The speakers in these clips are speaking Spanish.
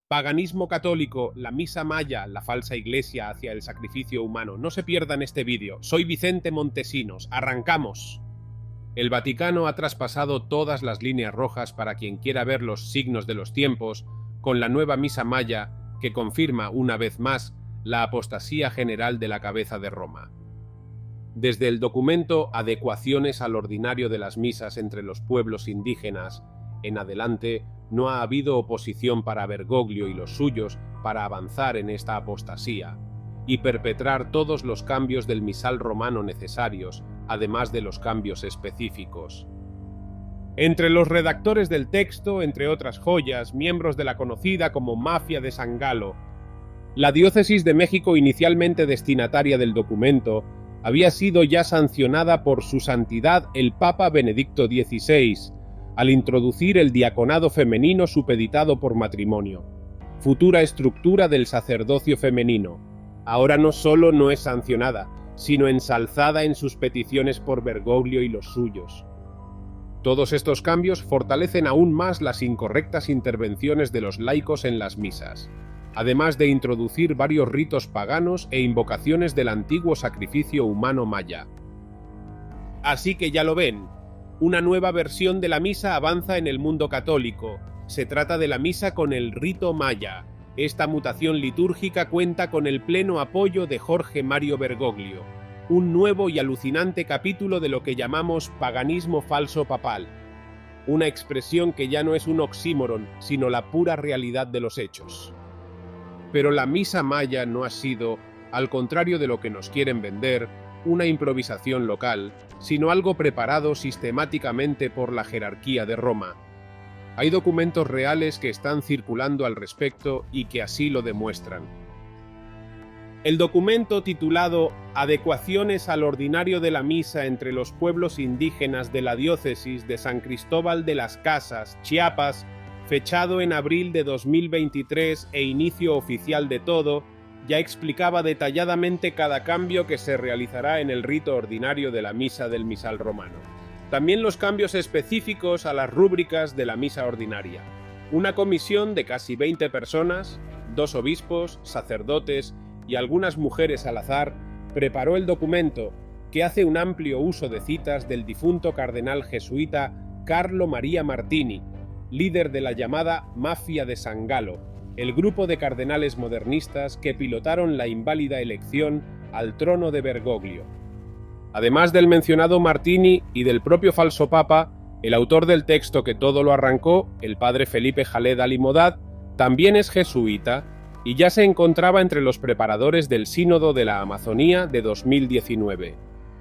Paganismo católico, la misa maya, la falsa iglesia hacia el sacrificio humano. No se pierdan este vídeo. Soy Vicente Montesinos. ¡Arrancamos! El Vaticano ha traspasado todas las líneas rojas para quien quiera ver los signos de los tiempos con la nueva misa maya que confirma una vez más la apostasía general de la cabeza de Roma. Desde el documento Adecuaciones al ordinario de las misas entre los pueblos indígenas en adelante, no ha habido oposición para Bergoglio y los suyos para avanzar en esta apostasía y perpetrar todos los cambios del misal romano necesarios, además de los cambios específicos. Entre los redactores del texto, entre otras joyas, miembros de la conocida como Mafia de San Galo, la diócesis de México, inicialmente destinataria del documento, había sido ya sancionada por su santidad el Papa Benedicto XVI, al introducir el diaconado femenino supeditado por matrimonio, futura estructura del sacerdocio femenino. Ahora no solo no es sancionada, sino ensalzada en sus peticiones por Bergoglio y los suyos. Todos estos cambios fortalecen aún más las incorrectas intervenciones de los laicos en las misas, además de introducir varios ritos paganos e invocaciones del antiguo sacrificio humano maya. Así que ya lo ven, una nueva versión de la misa avanza en el mundo católico. Se trata de la misa con el rito maya. Esta mutación litúrgica cuenta con el pleno apoyo de Jorge Mario Bergoglio, un nuevo y alucinante capítulo de lo que llamamos paganismo falso papal, una expresión que ya no es un oxímoron, sino la pura realidad de los hechos. Pero la misa maya no ha sido, al contrario de lo que nos quieren vender, una improvisación local, sino algo preparado sistemáticamente por la jerarquía de Roma. Hay documentos reales que están circulando al respecto y que así lo demuestran. El documento titulado Adecuaciones al ordinario de la misa entre los pueblos indígenas de la diócesis de San Cristóbal de las Casas, Chiapas, fechado en abril de 2023 e inicio oficial de todo, ya explicaba detalladamente cada cambio que se realizará en el rito ordinario de la misa del misal romano. También los cambios específicos a las rúbricas de la misa ordinaria. Una comisión de casi 20 personas, 2 obispos, sacerdotes y algunas mujeres al azar, preparó el documento, que hace un amplio uso de citas del difunto cardenal jesuita Carlo Maria Martini, líder de la llamada Mafia de San Galo, el grupo de cardenales modernistas que pilotaron la inválida elección al trono de Bergoglio. Además del mencionado Martini y del propio falso papa, el autor del texto que todo lo arrancó, el padre Felipe Jaled Alimodad, también es jesuita y ya se encontraba entre los preparadores del Sínodo de la Amazonía de 2019.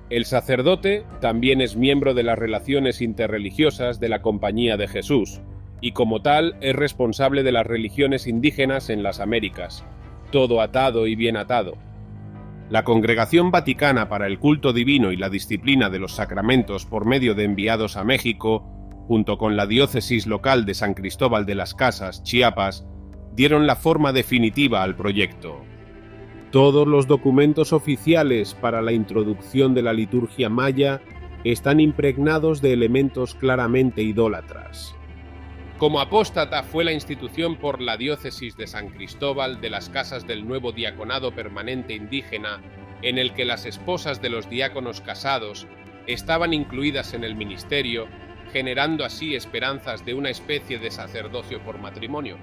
El sacerdote también es miembro de las relaciones interreligiosas de la Compañía de Jesús, y como tal es responsable de las religiones indígenas en las Américas, todo atado y bien atado. La Congregación Vaticana para el Culto Divino y la Disciplina de los Sacramentos por medio de enviados a México, junto con la diócesis local de San Cristóbal de las Casas, Chiapas, dieron la forma definitiva al proyecto. Todos los documentos oficiales para la introducción de la liturgia maya están impregnados de elementos claramente idólatras. Como apóstata fue la institución por la diócesis de San Cristóbal de las Casas del nuevo diaconado permanente indígena, en el que las esposas de los diáconos casados estaban incluidas en el ministerio, generando así esperanzas de una especie de sacerdocio por matrimonio,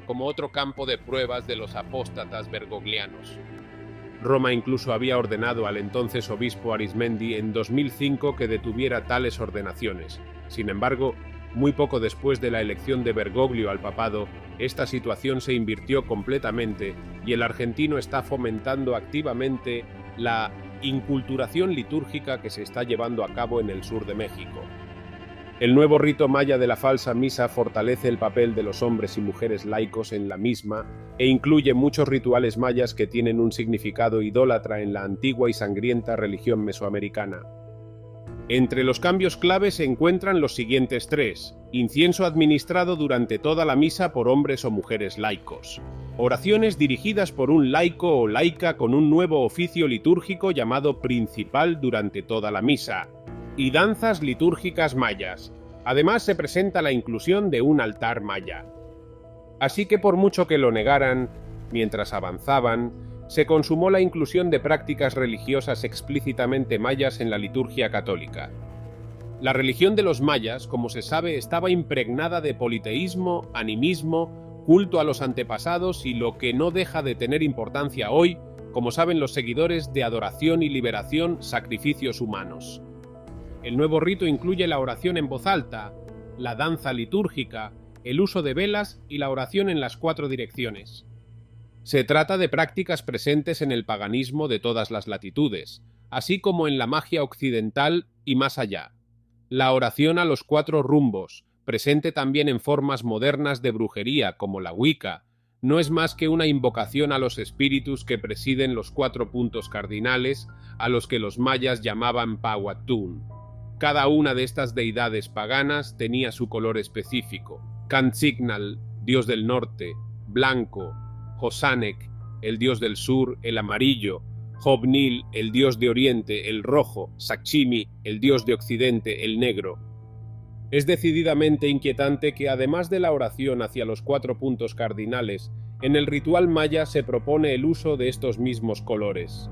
como otro campo de pruebas de los apóstatas bergoglianos. Roma incluso había ordenado al entonces obispo Arismendi en 2005 que detuviera tales ordenaciones. Sin embargo, muy poco después de la elección de Bergoglio al papado, esta situación se invirtió completamente y el argentino está fomentando activamente la inculturación litúrgica que se está llevando a cabo en el sur de México. El nuevo rito maya de la falsa misa fortalece el papel de los hombres y mujeres laicos en la misma e incluye muchos rituales mayas que tienen un significado idólatra en la antigua y sangrienta religión mesoamericana. Entre los cambios clave se encuentran los siguientes 3: incienso administrado durante toda la misa por hombres o mujeres laicos, oraciones dirigidas por un laico o laica con un nuevo oficio litúrgico llamado principal durante toda la misa, y danzas litúrgicas mayas. Además se presenta la inclusión de un altar maya. Así que por mucho que lo negaran, mientras avanzaban, se consumó la inclusión de prácticas religiosas explícitamente mayas en la liturgia católica. La religión de los mayas, como se sabe, estaba impregnada de politeísmo, animismo, culto a los antepasados y lo que no deja de tener importancia hoy, como saben los seguidores, de adoración y liberación, sacrificios humanos. El nuevo rito incluye la oración en voz alta, la danza litúrgica, el uso de velas y la oración en las 4 direcciones. Se trata de prácticas presentes en el paganismo de todas las latitudes, así como en la magia occidental y más allá. La oración a los 4 rumbos, presente también en formas modernas de brujería como la Wicca, no es más que una invocación a los espíritus que presiden los 4 puntos cardinales a los que los mayas llamaban Pahuatún. Cada una de estas deidades paganas tenía su color específico. Cantsignal, dios del norte, blanco; Hosanek, el dios del sur, el amarillo; Hobnil, el dios de oriente, el rojo; Sakchimi, el dios de occidente, el negro. Es decididamente inquietante que, además de la oración hacia los 4 puntos cardinales, en el ritual maya se propone el uso de estos mismos colores.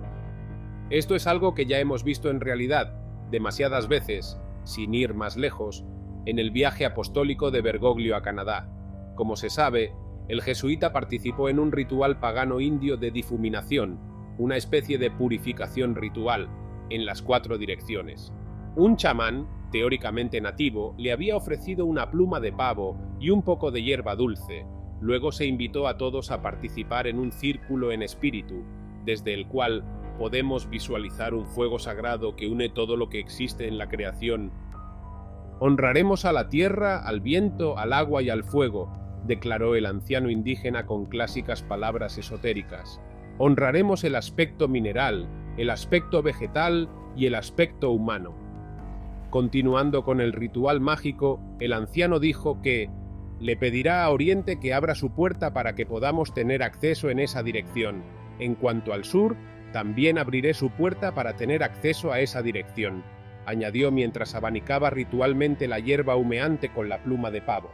Esto es algo que ya hemos visto en realidad, demasiadas veces, sin ir más lejos, en el viaje apostólico de Bergoglio a Canadá. Como se sabe, el jesuita participó en un ritual pagano indio de difuminación, una especie de purificación ritual, en las 4 direcciones. Un chamán, teóricamente nativo, le había ofrecido una pluma de pavo y un poco de hierba dulce. Luego se invitó a todos a participar en un círculo en espíritu, desde el cual podemos visualizar un fuego sagrado que une todo lo que existe en la creación. «Honraremos a la tierra, al viento, al agua y al fuego», declaró el anciano indígena con clásicas palabras esotéricas. «Honraremos el aspecto mineral, el aspecto vegetal y el aspecto humano». Continuando con el ritual mágico, el anciano dijo que le pedirá a Oriente que abra su puerta para que podamos tener acceso en esa dirección. En cuanto al sur, también abriré su puerta para tener acceso a esa dirección, añadió mientras abanicaba ritualmente la hierba humeante con la pluma de pavo.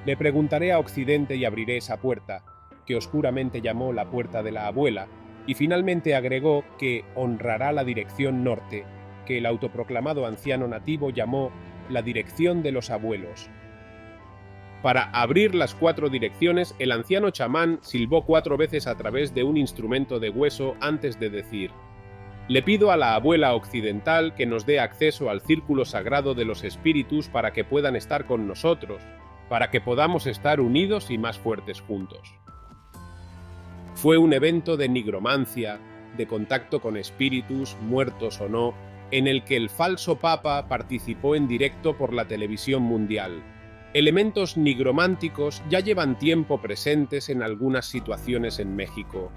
Le preguntaré a Occidente y abriré esa puerta, que oscuramente llamó la puerta de la abuela, y finalmente agregó que honrará la dirección norte, que el autoproclamado anciano nativo llamó la dirección de los abuelos. Para abrir las 4 direcciones, el anciano chamán silbó 4 veces a través de un instrumento de hueso antes de decir: «Le pido a la abuela occidental que nos dé acceso al círculo sagrado de los espíritus para que puedan estar con nosotros, para que podamos estar unidos y más fuertes juntos». Fue un evento de nigromancia, de contacto con espíritus, muertos o no, en el que el falso papa participó en directo por la televisión mundial. Elementos nigrománticos ya llevan tiempo presentes en algunas situaciones en México.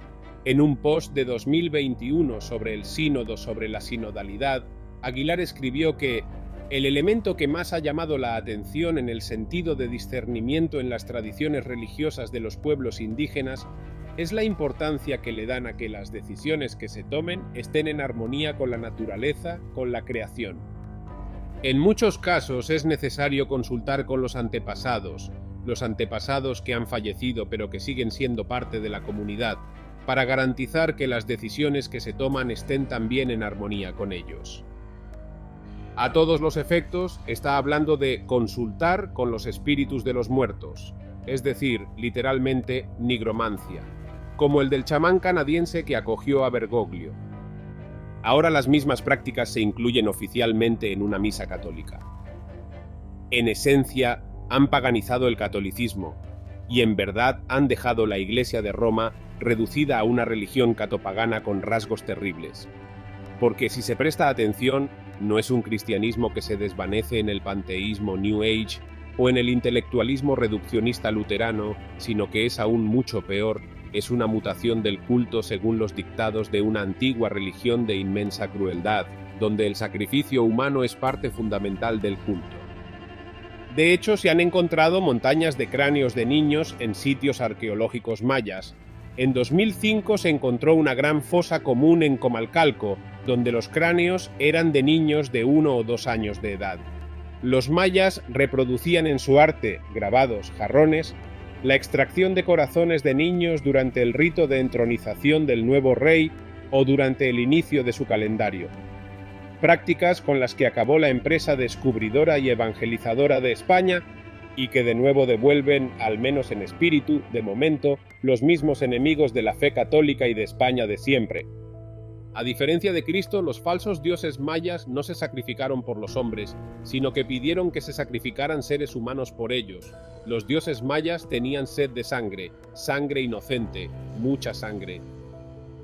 En un post de 2021 sobre el sínodo sobre la sinodalidad, Aguilar escribió que el elemento que más ha llamado la atención en el sentido de discernimiento en las tradiciones religiosas de los pueblos indígenas es la importancia que le dan a que las decisiones que se tomen estén en armonía con la naturaleza, con la creación. En muchos casos es necesario consultar con los antepasados que han fallecido pero que siguen siendo parte de la comunidad, para garantizar que las decisiones que se toman estén también en armonía con ellos. A todos los efectos, está hablando de consultar con los espíritus de los muertos, es decir, literalmente nigromancia, como el del chamán canadiense que acogió a Bergoglio. Ahora las mismas prácticas se incluyen oficialmente en una misa católica. En esencia, han paganizado el catolicismo, y en verdad han dejado la Iglesia de Roma reducida a una religión catopagana con rasgos terribles. Porque si se presta atención, no es un cristianismo que se desvanece en el panteísmo New Age o en el intelectualismo reduccionista luterano, sino que es aún mucho peor. Es una mutación del culto según los dictados de una antigua religión de inmensa crueldad, donde el sacrificio humano es parte fundamental del culto. De hecho, se han encontrado montañas de cráneos de niños en sitios arqueológicos mayas. En 2005 se encontró una gran fosa común en Comalcalco, donde los cráneos eran de niños de 1 o 2 años de edad. Los mayas reproducían en su arte, grabados, jarrones, la extracción de corazones de niños durante el rito de entronización del nuevo rey o durante el inicio de su calendario. Prácticas con las que acabó la empresa descubridora y evangelizadora de España y que de nuevo devuelven, al menos en espíritu, de momento, los mismos enemigos de la fe católica y de España de siempre. A diferencia de Cristo, los falsos dioses mayas no se sacrificaron por los hombres, sino que pidieron que se sacrificaran seres humanos por ellos. Los dioses mayas tenían sed de sangre, sangre inocente, mucha sangre.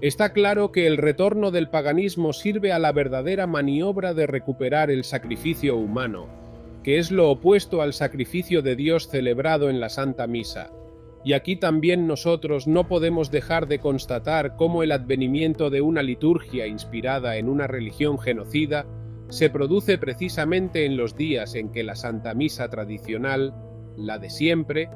Está claro que el retorno del paganismo sirve a la verdadera maniobra de recuperar el sacrificio humano, que es lo opuesto al sacrificio de Dios celebrado en la Santa Misa. Y aquí también nosotros no podemos dejar de constatar cómo el advenimiento de una liturgia inspirada en una religión genocida se produce precisamente en los días en que la Santa Misa tradicional, la de siempre,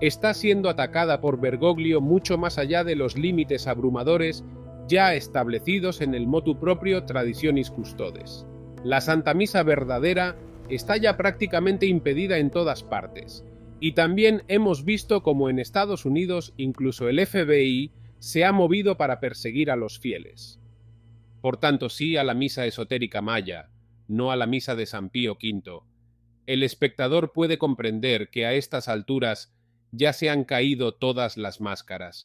está siendo atacada por Bergoglio mucho más allá de los límites abrumadores ya establecidos en el motu proprio Traditionis Custodes. La Santa Misa verdadera está ya prácticamente impedida en todas partes. Y también hemos visto cómo en Estados Unidos incluso el FBI se ha movido para perseguir a los fieles. Por tanto, sí a la misa esotérica maya, no a la misa de San Pío V. El espectador puede comprender que a estas alturas ya se han caído todas las máscaras.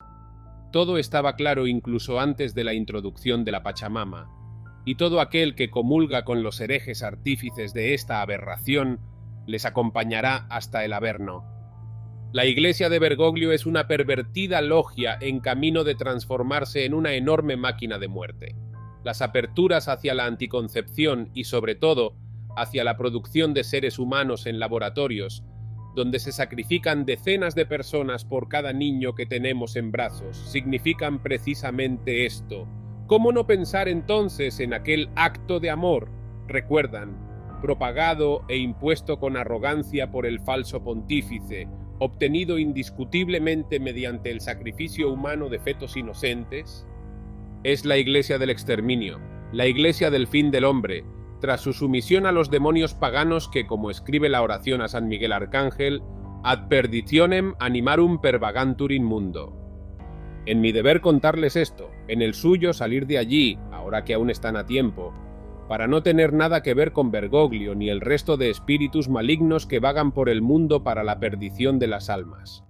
Todo estaba claro incluso antes de la introducción de la Pachamama, y todo aquel que comulga con los herejes artífices de esta aberración les acompañará hasta el Averno. La iglesia de Bergoglio es una pervertida logia en camino de transformarse en una enorme máquina de muerte. Las aperturas hacia la anticoncepción y, sobre todo, hacia la producción de seres humanos en laboratorios, donde se sacrifican decenas de personas por cada niño que tenemos en brazos, significan precisamente esto. ¿Cómo no pensar entonces en aquel acto de amor? Recuerdan, propagado e impuesto con arrogancia por el falso pontífice, obtenido indiscutiblemente mediante el sacrificio humano de fetos inocentes. Es la iglesia del exterminio, la iglesia del fin del hombre, tras su sumisión a los demonios paganos que, como escribe la oración a San Miguel Arcángel, ad perditionem animarum pervagantur in mundo. En mi deber contarles esto, en el suyo salir de allí, ahora que aún están a tiempo, para no tener nada que ver con Bergoglio ni el resto de espíritus malignos que vagan por el mundo para la perdición de las almas.